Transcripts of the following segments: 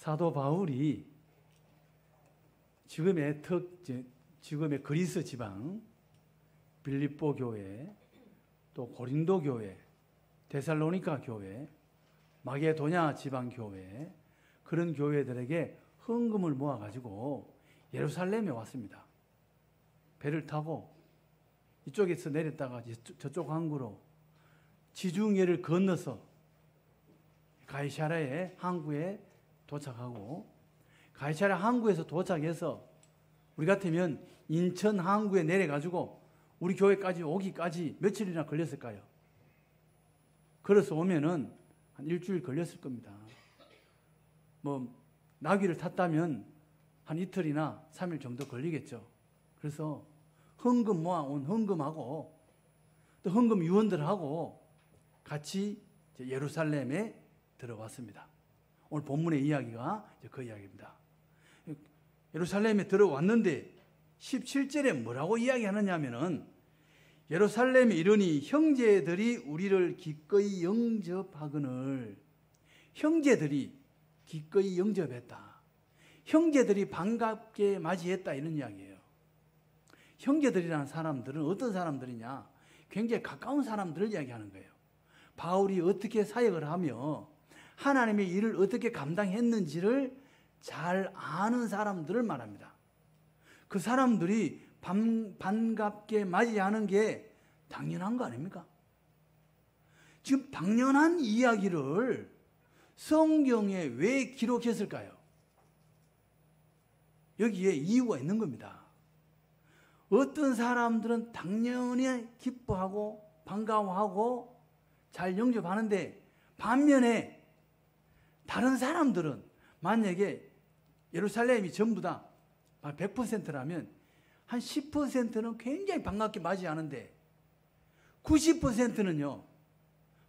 사도 바울이 지금의 그리스 지방, 빌립보 교회, 또 고린도 교회, 데살로니가 교회, 마게도냐 지방 교회, 그런 교회들에게 헌금을 모아가지고 예루살렘에 왔습니다. 배를 타고 이쪽에서 내렸다가 저쪽 항구로 지중해를 건너서 가이사랴의 항구에 도착하고, 가이사랴 항구에서 도착해서 우리 같으면 인천 항구에 내려가지고 우리 교회까지 오기까지 며칠이나 걸렸을까요? 걸어서 오면은 한 일주일 걸렸을 겁니다. 나귀를 탔다면 한 이틀이나 3일 정도 걸리겠죠. 그래서 헌금 모아온 헌금하고 또 헌금 유언들하고 같이 예루살렘에 들어왔습니다. 오늘 본문의 이야기가 그 이야기입니다. 예루살렘에 들어왔는데 17절에 뭐라고 이야기하느냐 하면은, 예루살렘에 이르니 형제들이 우리를 기꺼이 영접하거늘. 형제들이 기꺼이 영접했다. 형제들이 반갑게 맞이했다, 이런 이야기예요. 형제들이라는 사람들은 어떤 사람들이냐? 굉장히 가까운 사람들을 이야기하는 거예요. 바울이 어떻게 사역을 하며 하나님의 일을 어떻게 감당했는지를 잘 아는 사람들을 말합니다. 그 사람들이 반갑게 맞이하는 게 당연한 거 아닙니까? 지금 당연한 이야기를 성경에 왜 기록했을까요? 여기에 이유가 있는 겁니다. 어떤 사람들은 당연히 기뻐하고 반가워하고 잘 영접하는데, 반면에 다른 사람들은 만약에 예루살렘이 전부 다 100%라면 한 10%는 굉장히 반갑게 맞이하는데 90%는요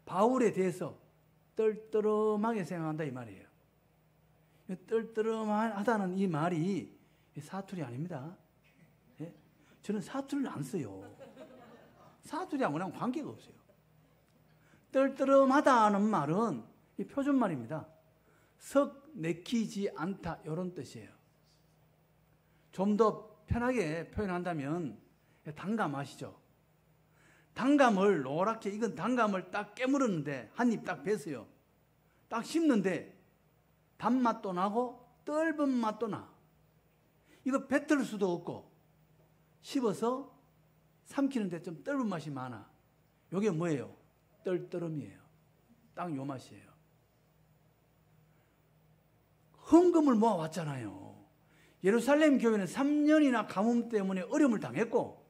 바울에 대해서 떨떠름하게 생각한다, 이 말이에요. 떨떠름하다는 이 말이 사투리 아닙니다. 예? 저는 사투리를 안 써요. 사투리하고는 관계가 없어요. 떨떠름하다는 말은 이 표준말입니다. 석 내키지 않다, 이런 뜻이에요. 좀 더 편하게 표현한다면 단감 아시죠? 단감을 노랗게 익은 단감을 딱 깨물었는데 한 입 딱 뱉어요. 딱 씹는데 단맛도 나고 떫은 맛도 나. 이거 뱉을 수도 없고 씹어서 삼키는데 좀 떫은 맛이 많아. 이게 뭐예요? 떨떠름이에요. 딱 요 맛이에요. 헌금을 모아왔잖아요. 예루살렘 교회는 3년이나 가뭄 때문에 어려움을 당했고,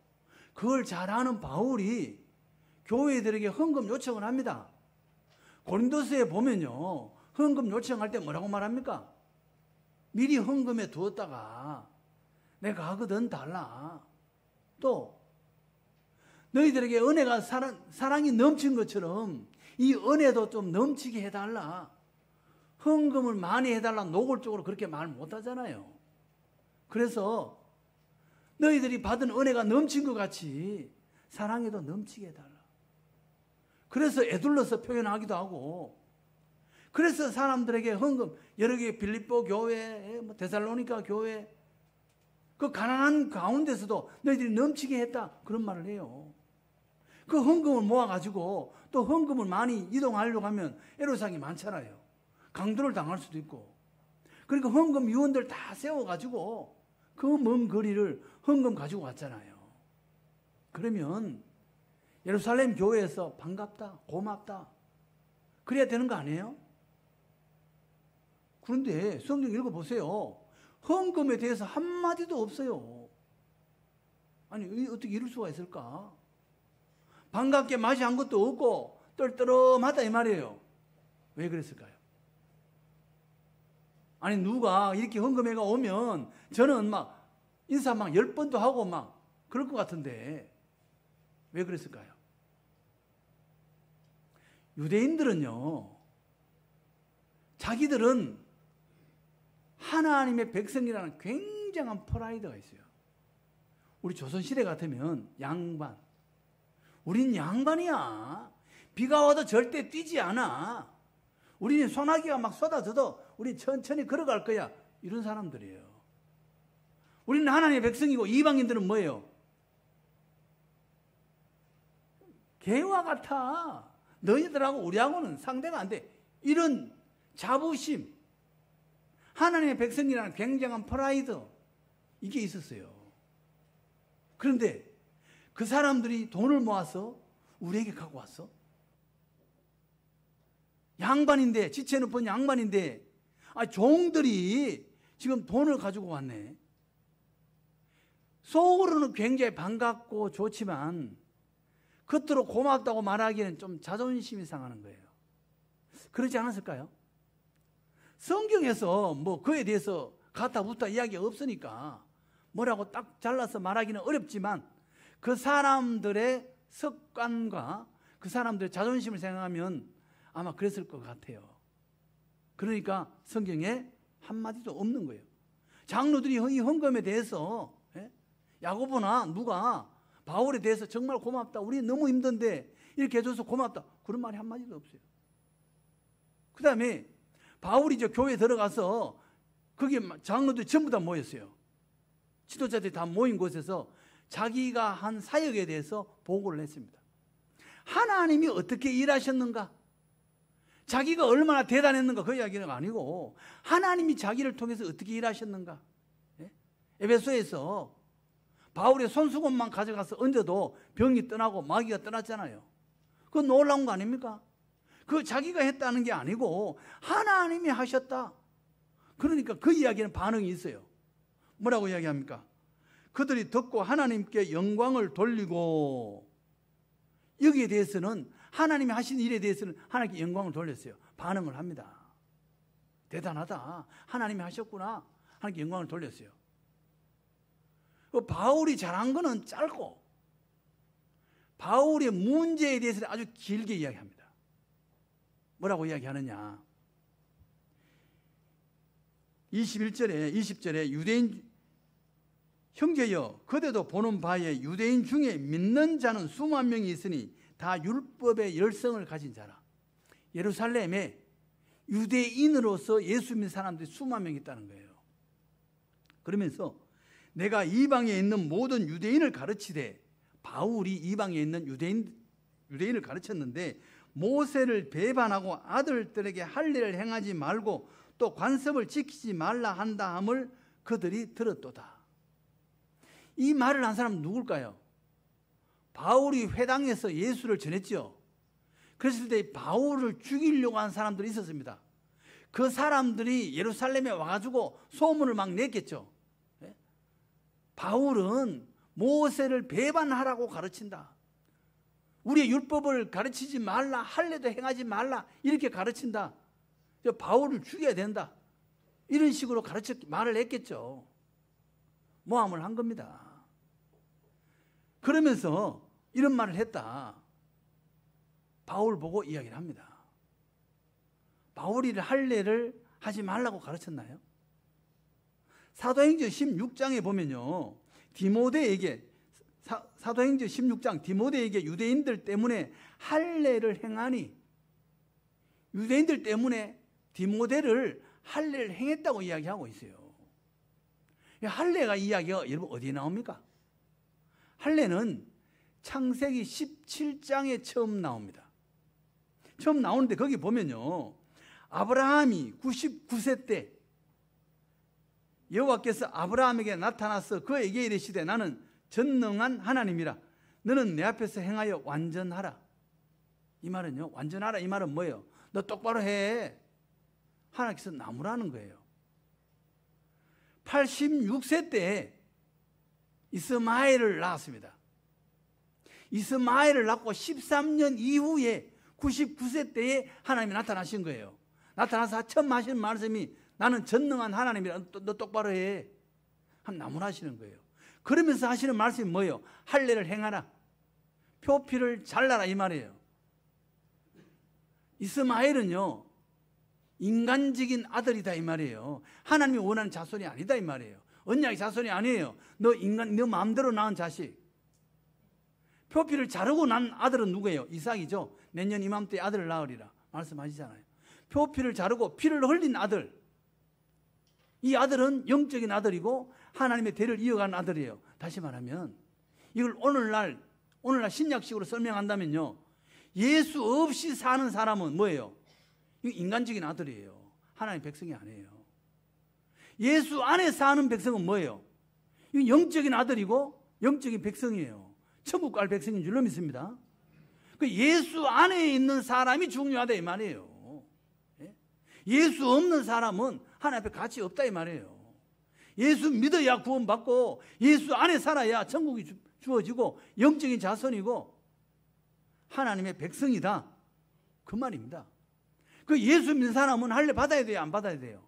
그걸 잘 아는 바울이 교회들에게 헌금 요청을 합니다. 고린도서에 보면요, 헌금 요청할 때 뭐라고 말합니까? 미리 헌금해 두었다가 내가 하거든 달라. 또 너희들에게 은혜가 사랑이 넘친 것처럼 이 은혜도 좀 넘치게 해달라. 헌금을 많이 해달라 노골적으로 그렇게 말 못하잖아요. 그래서 너희들이 받은 은혜가 넘친 것 같이 사랑에도 넘치게 해달라. 그래서 애둘러서 표현하기도 하고, 그래서 사람들에게 헌금, 여러 개 빌립보 교회, 데살로니가 교회, 그 가난한 가운데서도 너희들이 넘치게 했다, 그런 말을 해요. 그 헌금을 모아가지고 또 헌금을 많이 이동하려고 하면 애로사항이 많잖아요. 강도를 당할 수도 있고. 그러니까 헌금 유언들 다 세워가지고 그 먼 거리를 헌금 가지고 왔잖아요. 그러면 예루살렘 교회에서 반갑다, 고맙다, 그래야 되는 거 아니에요? 그런데 성경 읽어보세요. 헌금에 대해서 한마디도 없어요. 아니, 어떻게 이럴 수가 있을까? 반갑게 맞이한 것도 없고 떨떠름하다, 이 말이에요. 왜 그랬을까요? 아니, 누가 이렇게 헌금회가 오면 저는 막 인사 막 10번도 하고 막 그럴 것 같은데 왜 그랬을까요? 유대인들은요, 자기들은 하나님의 백성이라는 굉장한 프라이드가 있어요. 우리 조선시대 같으면 양반, 우린 양반이야. 비가 와도 절대 뛰지 않아. 우리는 소나기가 막 쏟아져도 우리 천천히 걸어갈 거야. 이런 사람들이에요. 우리는 하나님의 백성이고 이방인들은 뭐예요? 개와 같아. 너희들하고 우리하고는 상대가 안 돼. 이런 자부심, 하나님의 백성이라는 굉장한 프라이드, 이게 있었어요. 그런데 그 사람들이 돈을 모아서 우리에게 갖고 왔어. 양반인데, 지체 높은 양반인데, 종들이 지금 돈을 가지고 왔네. 속으로는 굉장히 반갑고 좋지만 겉으로 고맙다고 말하기에는 좀 자존심이 상하는 거예요. 그러지 않았을까요? 성경에서 뭐 그에 대해서 갖다 붙다 이야기가 없으니까 뭐라고 딱 잘라서 말하기는 어렵지만 그 사람들의 습관과 그 사람들의 자존심을 생각하면 아마 그랬을 것 같아요. 그러니까 성경에 한마디도 없는 거예요. 장로들이 이 헌금에 대해서 야고보나 누가 바울에 대해서 정말 고맙다, 우리 너무 힘든데 이렇게 해줘서 고맙다, 그런 말이 한마디도 없어요. 그 다음에 바울이 저 교회에 들어가서 거기 장로들이 전부 다 모였어요. 지도자들이 다 모인 곳에서 자기가 한 사역에 대해서 보고를 했습니다. 하나님이 어떻게 일하셨는가, 자기가 얼마나 대단했는가, 그 이야기는 아니고 하나님이 자기를 통해서 어떻게 일하셨는가. 에베소에서 바울의 손수건만 가져가서 얹어도 병이 떠나고 마귀가 떠났잖아요. 그건 놀라운 거 아닙니까? 그 자기가 했다는 게 아니고 하나님이 하셨다. 그러니까 그 이야기는 반응이 있어요. 뭐라고 이야기합니까? 그들이 듣고 하나님께 영광을 돌리고, 여기에 대해서는 하나님이 하신 일에 대해서는 하나님께 영광을 돌렸어요. 반응을 합니다. 대단하다, 하나님이 하셨구나, 하나님께 영광을 돌렸어요. 바울이 잘한 거는 짧고 바울의 문제에 대해서는 아주 길게 이야기합니다. 뭐라고 이야기하느냐, 20절에 유대인 형제여, 그대도 보는 바에 유대인 중에 믿는 자는 수만 명이 있으니 다 율법의 열성을 가진 자라. 예루살렘에 유대인으로서 예수 믿는 사람들이 수만 명 있다는 거예요. 그러면서 내가 이방에 있는 모든 유대인을 가르치되, 바울이 이방에 있는 유대인을 가르쳤는데 모세를 배반하고 아들들에게 할례를 행하지 말고 또 관습을 지키지 말라 한다 함을 그들이 들었도다. 이 말을 한 사람은 누굴까요? 바울이 회당에서 예수를 전했죠. 그랬을 때 바울을 죽이려고 한 사람들이 있었습니다. 그 사람들이 예루살렘에 와가지고 소문을 막 냈겠죠. 바울은 모세를 배반하라고 가르친다, 우리의 율법을 가르치지 말라, 할례도 행하지 말라, 이렇게 가르친다, 바울을 죽여야 된다, 이런 식으로 말을 했겠죠. 모함을 한 겁니다. 그러면서 이런 말을 했다, 바울 보고 이야기를 합니다. 바울이 할례를 하지 말라고 가르쳤나요? 사도행전 16장에 보면요, 디모데에게, 사도행전 16장 디모데에게 유대인들 때문에 할례를 행하니, 유대인들 때문에 디모데를 할례를 행했다고 이야기하고 있어요. 할례가 이야기가 여러분 어디에 나옵니까? 할례는 창세기 17장에 처음 나옵니다. 처음 나오는데 거기 보면요, 아브라함이 99세 때 여호와께서 아브라함에게 나타나서 그에게 이르시되 나는 전능한 하나님이라, 너는 내 앞에서 행하여 완전하라. 이 말은요, 완전하라 이 말은 뭐예요? 너 똑바로 해. 하나님께서 나무라는 거예요. 86세 때 이스마엘을 낳았습니다. 이스마엘을 낳고 13년 이후에 99세 때에 하나님이 나타나신 거예요. 나타나서 처음 하시는 말씀이 나는 전능한 하나님이라, 너 똑바로 해. 한 나무라시는 거예요. 그러면서 하시는 말씀이 뭐예요? 할례를 행하라, 표피를 잘라라, 이 말이에요. 이스마엘은요, 인간적인 아들이다 이 말이에요. 하나님이 원하는 자손이 아니다 이 말이에요. 언약의 자손이 아니에요. 너 마음대로 낳은 자식. 표피를 자르고 난 아들은 누구예요? 이삭이죠. 내년 이맘때 아들을 낳으리라 말씀하시잖아요. 표피를 자르고 피를 흘린 아들. 이 아들은 영적인 아들이고 하나님의 대를 이어가는 아들이에요. 다시 말하면 이걸 오늘날 신약식으로 설명한다면요, 예수 없이 사는 사람은 뭐예요? 이거 인간적인 아들이에요. 하나님의 백성이 아니에요. 예수 안에 사는 백성은 뭐예요? 이거 영적인 아들이고 영적인 백성이에요. 천국 갈 백성인 줄로 믿습니다. 그 예수 안에 있는 사람이 중요하다 이 말이에요. 예수 없는 사람은 하나님 앞에 가치 없다 이 말이에요. 예수 믿어야 구원받고 예수 안에 살아야 천국이 주어지고 영적인 자손이고 하나님의 백성이다, 그 말입니다. 그 예수 믿는 사람은 할례 받아야 돼요, 안 받아야 돼요?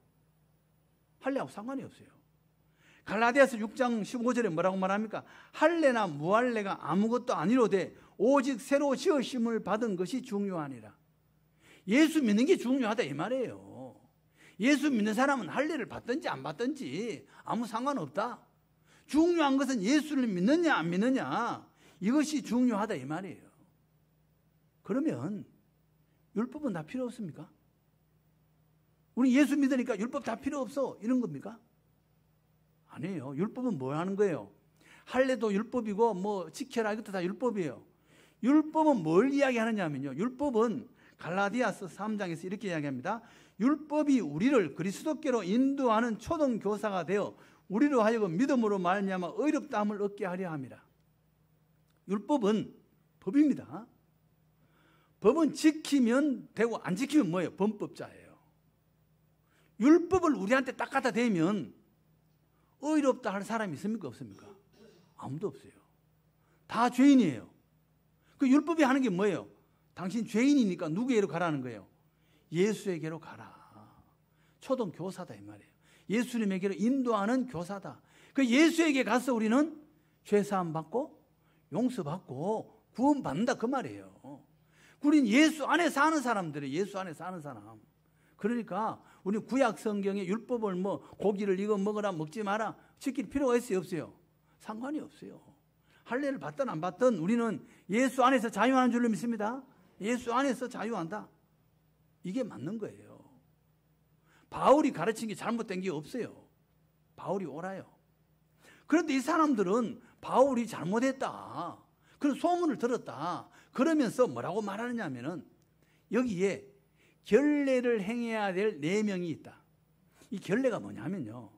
할례하고 상관이 없어요. 갈라디아서 6장 15절에 뭐라고 말합니까? 할례나 무할례가 아무것도 아니로되 오직 새로 지으심을 받은 것이 중요하니라. 예수 믿는 게 중요하다 이 말이에요. 예수 믿는 사람은 할례를 받든지 안 받든지 아무 상관없다. 중요한 것은 예수를 믿느냐 안 믿느냐, 이것이 중요하다 이 말이에요. 그러면 율법은 다 필요 없습니까? 우리 예수 믿으니까 율법 다 필요 없어 이런 겁니까? 아니에요. 율법은 뭐 하는 거예요? 할례도 율법이고 뭐 지켜라 이것도 다 율법이에요. 율법은 뭘 이야기하느냐면요, 율법은 갈라디아서 3장에서 이렇게 이야기합니다. 율법이 우리를 그리스도께로 인도하는 초등 교사가 되어 우리로 하여금 믿음으로 말미암아 의롭다함을 얻게 하려 함이라. 율법은 법입니다. 법은 지키면 되고 안 지키면 뭐예요? 범법자예요. 율법을 우리한테 딱 갖다 대면 의롭다 할 사람이 있습니까? 없습니까? 아무도 없어요. 다 죄인이에요. 그 율법이 하는 게 뭐예요? 당신 죄인이니까 누구에게로 가라는 거예요? 예수에게로 가라. 초등 교사다 이 말이에요. 예수님에게로 인도하는 교사다. 그 예수에게 가서 우리는 죄사함 받고 용서받고 구원받는다 그 말이에요. 우리는 예수 안에 사는 사람들이에요. 예수 안에 사는 사람. 그러니까 우리 구약 성경에 율법을 뭐 고기를 이거 먹어라 먹지 마라 지킬 필요가 있어요 없어요? 상관이 없어요. 할례를 받든 안 받든 우리는 예수 안에서 자유하는 줄로 믿습니다. 예수 안에서 자유한다. 이게 맞는 거예요. 바울이 가르친 게 잘못된 게 없어요. 바울이 옳아요. 그런데 이 사람들은 바울이 잘못했다, 그런 소문을 들었다 그러면서 뭐라고 말하느냐 하면은 여기에 결례를 행해야 될 4명이 있다. 이 결례가 뭐냐면요,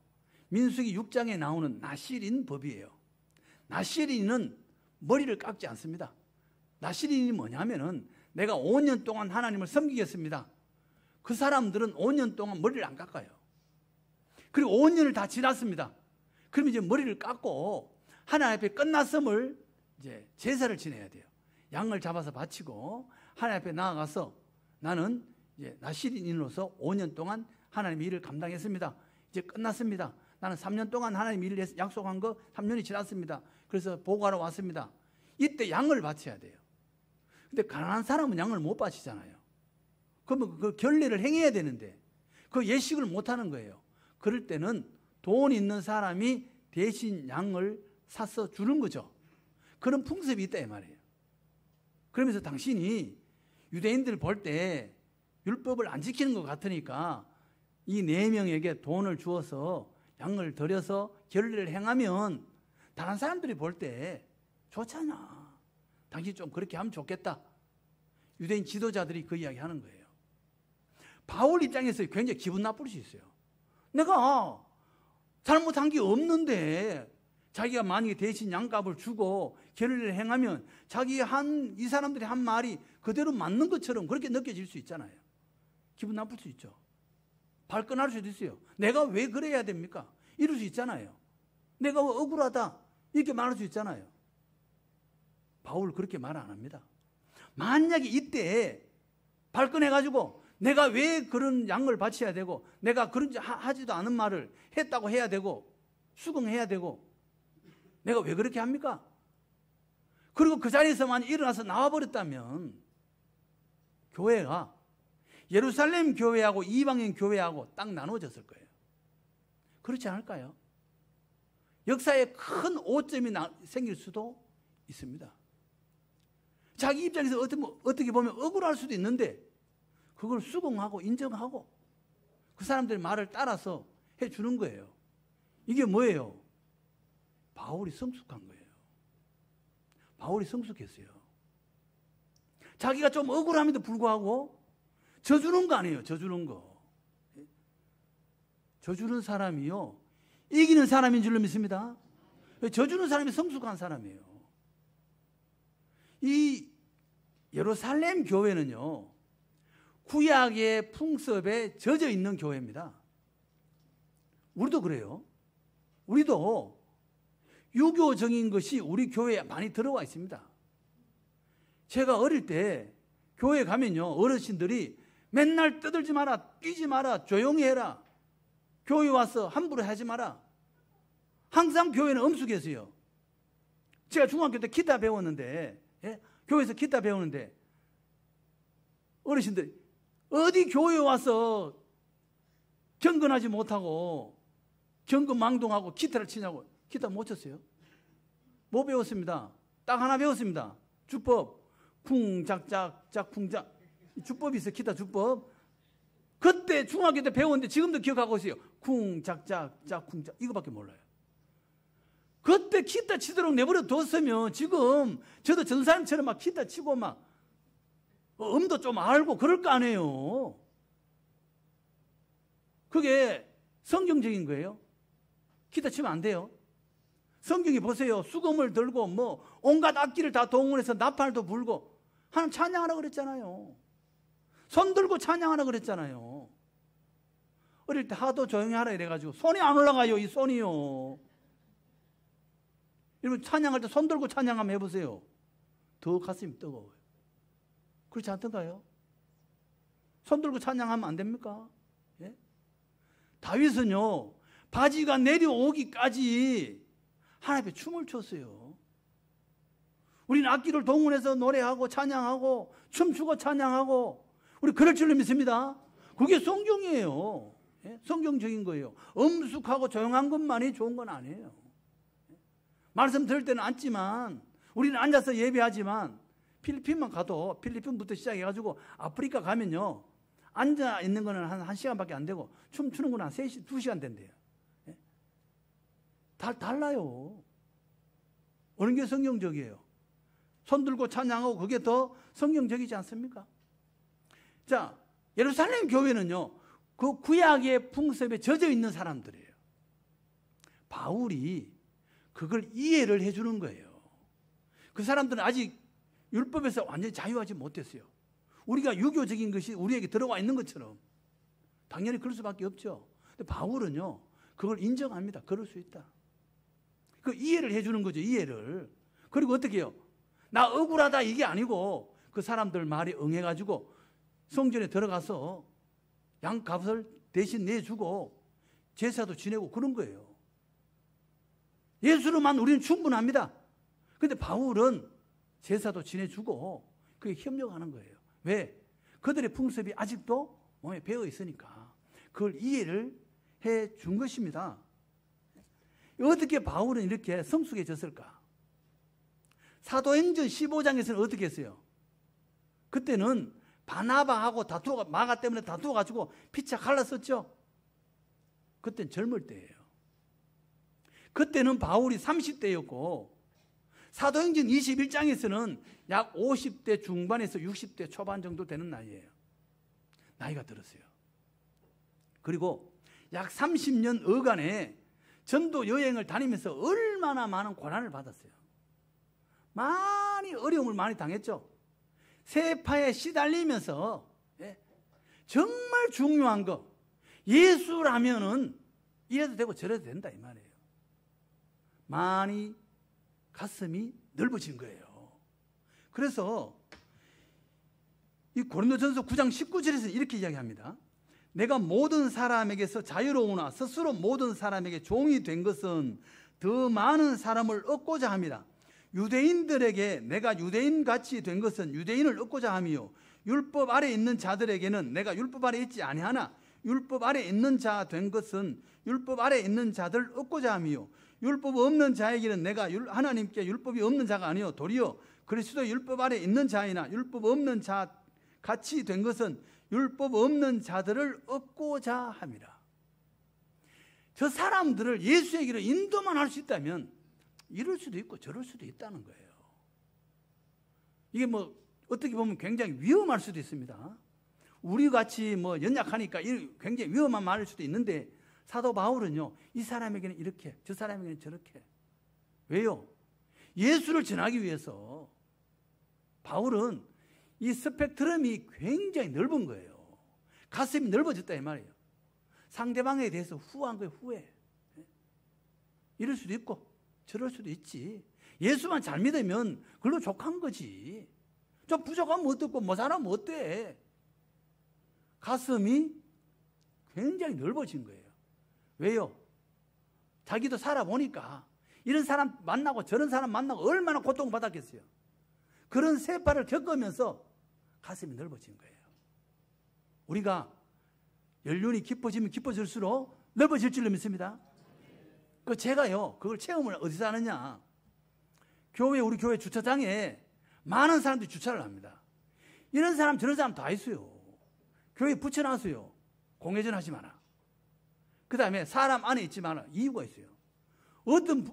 민수기 6장에 나오는 나실인 법이에요. 나실인은 머리를 깎지 않습니다. 나실인이 뭐냐면은 내가 5년 동안 하나님을 섬기겠습니다. 그 사람들은 5년 동안 머리를 안 깎아요. 그리고 5년을 다 지났습니다. 그러면 이제 머리를 깎고 하나님 앞에 끝났음을 이제 제사를 지내야 돼요. 양을 잡아서 바치고 하나님 앞에 나아가서 나는 이제 나실인으로서 5년 동안 하나님의 일을 감당했습니다. 이제 끝났습니다. 나는 3년 동안 하나님 일을 약속한 거 3년이 지났습니다. 그래서 보고하러 왔습니다. 이때 양을 바쳐야 돼요. 근데 가난한 사람은 양을 못 바치잖아요. 그러면 그 결례를 행해야 되는데 그 예식을 못 하는 거예요. 그럴 때는 돈 있는 사람이 대신 양을 사서 주는 거죠. 그런 풍습이 있다 이 말이에요. 그러면서 당신이 유대인들 볼 때 율법을 안 지키는 것 같으니까 이 4명에게 돈을 주어서 양을 들여서 결례를 행하면 다른 사람들이 볼 때 좋잖아. 당신 좀 그렇게 하면 좋겠다. 유대인 지도자들이 그 이야기 하는 거예요. 바울 입장에서 굉장히 기분 나쁠 수 있어요. 내가 잘못한 게 없는데 자기가 만약에 대신 양값을 주고 결례를 행하면 이 사람들이 한 말이 그대로 맞는 것처럼 그렇게 느껴질 수 있잖아요. 기분 나쁠 수 있죠. 발끈할 수도 있어요. 내가 왜 그래야 됩니까? 이럴 수 있잖아요. 내가 억울하다 이렇게 말할 수 있잖아요. 바울 그렇게 말 안 합니다. 만약에 이때 발끈해가지고 내가 왜 그런 양을 바쳐야 되고 내가 그런 하지도 않은 말을 했다고 해야 되고 수긍해야 되고 내가 왜 그렇게 합니까? 그리고 그 자리에서만 일어나서 나와버렸다면 교회가 예루살렘 교회하고 이방인 교회하고 딱 나눠졌을 거예요. 그렇지 않을까요? 역사에 큰 오점이 생길 수도 있습니다. 자기 입장에서 어떻게 보면 억울할 수도 있는데 그걸 수긍하고 인정하고 그 사람들의 말을 따라서 해주는 거예요. 이게 뭐예요? 바울이 성숙한 거예요. 바울이 성숙했어요. 자기가 좀 억울함에도 불구하고 져주는 거 아니에요. 져주는 거. 져주는 사람이요, 이기는 사람인 줄로 믿습니다. 져주는 사람이 성숙한 사람이에요. 이 예루살렘 교회는요, 구약의 풍습에 젖어 있는 교회입니다. 우리도 그래요. 우리도 유교적인 것이 우리 교회에 많이 들어와 있습니다. 제가 어릴 때 교회 가면요, 어르신들이 맨날 떠들지 마라, 뛰지 마라, 조용히 해라, 교회 와서 함부로 하지 마라. 항상 교회는 엄숙했어요. 제가 중학교 때 기타 배웠는데, 교회에서 기타 배우는데 어르신들이 어디 교회에 와서 경건하지 못하고 경건망동하고 기타를 치냐고. 기타 못 쳤어요. 뭐 배웠습니다. 딱 하나 배웠습니다. 주법. 쿵짝짝짝 쿵짝. 주법이 있어요. 기타 주법. 그때 중학교 때 배웠는데 지금도 기억하고 있어요. 쿵짝짝짝 쿵짝. 이거밖에 몰라요. 그때 기타 치도록 내버려 뒀으면 지금 저도 전사님처럼 막 기타 치고 막 음도 좀 알고 그럴 거 아니에요. 그게 성경적인 거예요. 기타 치면 안 돼요. 성경이 보세요. 수금을 들고 뭐 온갖 악기를 다 동원해서 나팔도 불고 하나님 찬양하라 그랬잖아요. 손 들고 찬양하라 그랬잖아요. 어릴 때 하도 조용히 하라 이래가지고 손이 안 올라가요. 이 손이요. 여러분 찬양할 때 손 들고 찬양 한번 해보세요. 더 가슴이 뜨거워요. 그렇지 않던가요? 손 들고 찬양하면 안 됩니까? 예? 다윗은요, 바지가 내려오기까지 하나님 앞에 춤을 췄어요. 우리는 악기를 동원해서 노래하고 찬양하고 춤추고 찬양하고 우리 그럴 줄로 믿습니다. 그게 성경이에요. 예? 성경적인 거예요. 엄숙하고 조용한 것만이 좋은 건 아니에요. 말씀 들을 때는 앉지만 우리는 앉아서 예배하지만 필리핀만 가도 필리핀부터 시작해가지고 아프리카 가면요, 앉아 있는 거는 한 1시간밖에 안 되고 춤추는 거는 한 2시간 된대요. 예? 달라요. 어느 게 성경적이에요? 손 들고 찬양하고 그게 더 성경적이지 않습니까? 자, 예루살렘 교회는요, 그 구약의 풍습에 젖어 있는 사람들이에요. 바울이 그걸 이해를 해주는 거예요. 그 사람들은 아직 율법에서 완전히 자유하지 못했어요. 우리가 유교적인 것이 우리에게 들어와 있는 것처럼 당연히 그럴 수밖에 없죠. 근데 바울은요, 그걸 인정합니다. 그럴 수 있다. 그 이해를 해주는 거죠. 이해를. 그리고 어떻게 해요? 나 억울하다 이게 아니고 그 사람들 말에 응해가지고 성전에 들어가서 양값을 대신 내주고 제사도 지내고 그런 거예요. 예수로만 우리는 충분합니다. 그런데 바울은 제사도 지내주고 그게 협력하는 거예요. 왜? 그들의 풍습이 아직도 몸에 배어 있으니까 그걸 이해를 해 준 것입니다. 어떻게 바울은 이렇게 성숙해졌을까? 사도행전 15장에서는 어떻게 했어요? 그때는 바나바하고 마가 때문에 다투어가지고 피차 갈랐었죠. 그때는 젊을 때예요. 그때는 바울이 30대였고 사도행전 21장에서는 약 50대 중반에서 60대 초반 정도 되는 나이예요. 나이가 들었어요. 그리고 약 30년 어간에 전도 여행을 다니면서 얼마나 많은 고난을 받았어요. 많이 어려움을 많이 당했죠. 세파에 시달리면서 정말 중요한 거, 예수라면은 이래도 되고 저래도 된다 이 말이에요. 많이 가슴이 넓어진 거예요. 그래서 이 고린도전서 9장 19절에서 이렇게 이야기합니다. 내가 모든 사람에게서 자유로우나 스스로 모든 사람에게 종이 된 것은 더 많은 사람을 얻고자 합니다. 유대인들에게 내가 유대인같이 된 것은 유대인을 얻고자 함이요, 율법 아래 있는 자들에게는 내가 율법 아래 있지 아니하나 율법 아래 있는 자 된 것은 율법 아래 있는 자들 얻고자 함이요, 율법 없는 자에게는 내가 하나님께 율법이 없는 자가 아니요 도리어 그리스도 율법 아래 있는 자이나 율법 없는 자 같이 된 것은 율법 없는 자들을 얻고자 함이라. 저 사람들을 예수에게로 인도만 할 수 있다면 이럴 수도 있고 저럴 수도 있다는 거예요. 이게 뭐 어떻게 보면 굉장히 위험할 수도 있습니다. 우리 같이 뭐 연약하니까 굉장히 위험한 말일 수도 있는데 사도 바울은요, 이 사람에게는 이렇게, 저 사람에게는 저렇게. 왜요? 예수를 전하기 위해서 바울은 이 스펙트럼이 굉장히 넓은 거예요. 가슴이 넓어졌다 이 말이에요. 상대방에 대해서 후한 거예요, 후회. 이럴 수도 있고 저럴 수도 있지. 예수만 잘 믿으면 그걸로 족한 거지. 좀 부족하면 어떻고 모자라면 어때? 가슴이 굉장히 넓어진 거예요. 왜요? 자기도 살아보니까 이런 사람 만나고 저런 사람 만나고 얼마나 고통받았겠어요. 그런 세파를 겪으면서 가슴이 넓어진 거예요. 우리가 연륜이 깊어지면 깊어질수록 넓어질 줄로 믿습니다. 제가요, 그걸 체험을 어디서 하느냐. 우리 교회 주차장에 많은 사람들이 주차를 합니다. 이런 사람 저런 사람 다 있어요. 교회에 붙여놨어요. 공회전 하지 마라. 그 다음에 사람 안에 있지 마라. 이유가 있어요. 어떤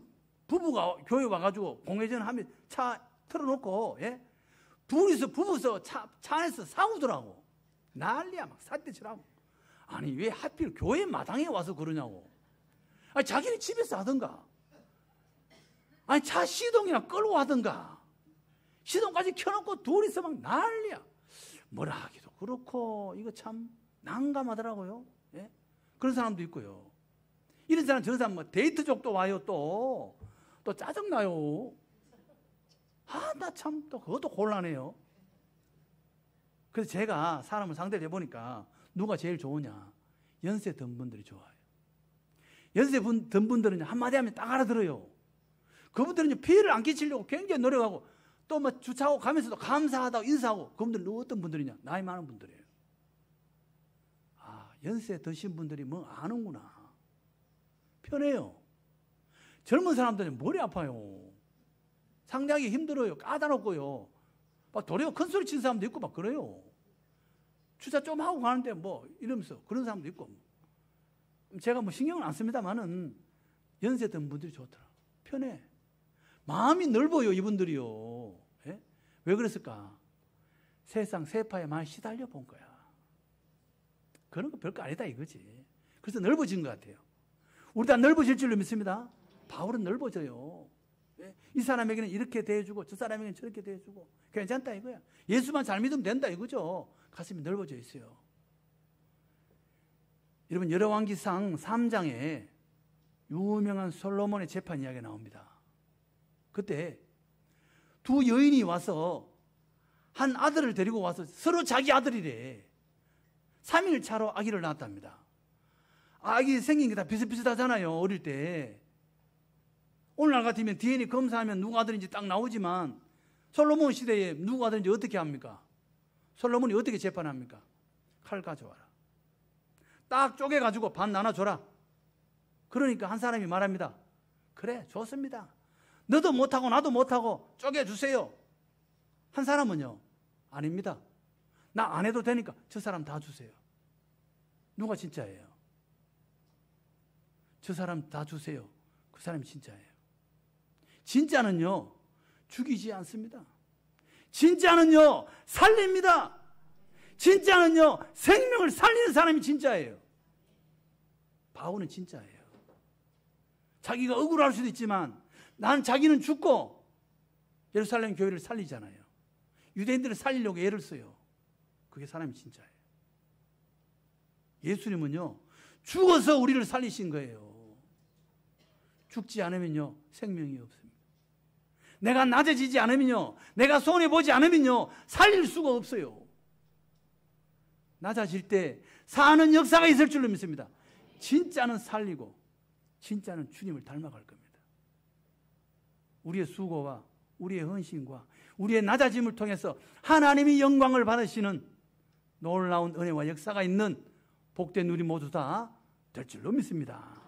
부부가 교회 와가지고 공회전 하면 차 틀어놓고, 예? 둘이서 부부서 차 안에서 싸우더라고. 난리야, 막 사태치라고. 아니, 왜 하필 교회 마당에 와서 그러냐고. 아니, 자기는 집에서 하든가. 아니, 차 시동이나 끌고 하든가. 시동까지 켜놓고 둘이서 막 난리야. 뭐라 하기도 그렇고, 이거 참 난감하더라고요. 예? 그런 사람도 있고요. 이런 사람, 저런 사람, 뭐, 데이트족도 와요, 또 짜증나요. 나 참, 또 그것도 곤란해요. 그래서 제가 사람을 상대를 해보니까 누가 제일 좋으냐. 연세 든 분들이 좋아요. 연세 든 분들은 한마디 하면 딱 알아들어요. 그분들은 피해를 안 끼치려고 굉장히 노력하고 또 뭐 주차하고 가면서도 감사하다고 인사하고 그분들은 어떤 분들이냐. 나이 많은 분들이에요. 연세 드신 분들이 뭐 아는구나. 편해요. 젊은 사람들은 머리 아파요. 상대하기 힘들어요. 까다롭고요. 막 도리어 큰 소리 치는 사람도 있고 막 그래요. 주차 좀 하고 가는데 뭐 이러면서 그런 사람도 있고. 제가 뭐 신경은 안 씁니다만은 연세 든 분들이 좋더라. 편해. 마음이 넓어요, 이분들이요. 예? 왜 그랬을까? 세상 세파에 많이 시달려 본 거야. 그런 거 별거 아니다 이거지. 그래서 넓어진 것 같아요. 우리 다 넓어질 줄로 믿습니다. 바울은 넓어져요. 예? 이 사람에게는 이렇게 대해주고 저 사람에게는 저렇게 대해주고 괜찮다 이거야. 예수만 잘 믿으면 된다 이거죠. 가슴이 넓어져 있어요. 여러분, 열왕기상 3장에 유명한 솔로몬의 재판 이야기가 나옵니다. 그때 두 여인이 와서 한 아들을 데리고 와서 서로 자기 아들이래. 3일 차로 아기를 낳았답니다. 아기 생긴 게 다 비슷비슷하잖아요, 어릴 때. 오늘날 같으면 DNA 검사하면 누가 아들인지 딱 나오지만 솔로몬 시대에 누가 아들인지 어떻게 합니까? 솔로몬이 어떻게 재판합니까? 칼 가져와라. 딱 쪼개가지고 반 나눠줘라. 그러니까 한 사람이 말합니다. 그래, 좋습니다. 너도 못하고 나도 못하고 쪼개주세요. 한 사람은요, 아닙니다. 나 안 해도 되니까 저 사람 다 주세요. 누가 진짜예요? 저 사람 다 주세요. 그 사람이 진짜예요. 진짜는요, 죽이지 않습니다. 진짜는요, 살립니다. 진짜는요, 생명을 살리는 사람이 진짜예요. 바울은 진짜예요. 자기가 억울할 수도 있지만 자기는 죽고 예루살렘 교회를 살리잖아요. 유대인들을 살리려고 애를 써요. 그게 사람이 진짜예요. 예수님은요, 죽어서 우리를 살리신 거예요. 죽지 않으면요, 생명이 없습니다. 내가 낮아지지 않으면요, 내가 손해보지 않으면요, 살릴 수가 없어요. 낮아질 때 사는 역사가 있을 줄로 믿습니다. 진짜는 살리고 진짜는 주님을 닮아갈 겁니다. 우리의 수고와 우리의 헌신과 우리의 낮아짐을 통해서 하나님이 영광을 받으시는 놀라운 은혜와 역사가 있는 복된 우리 모두 다 될 줄로 믿습니다.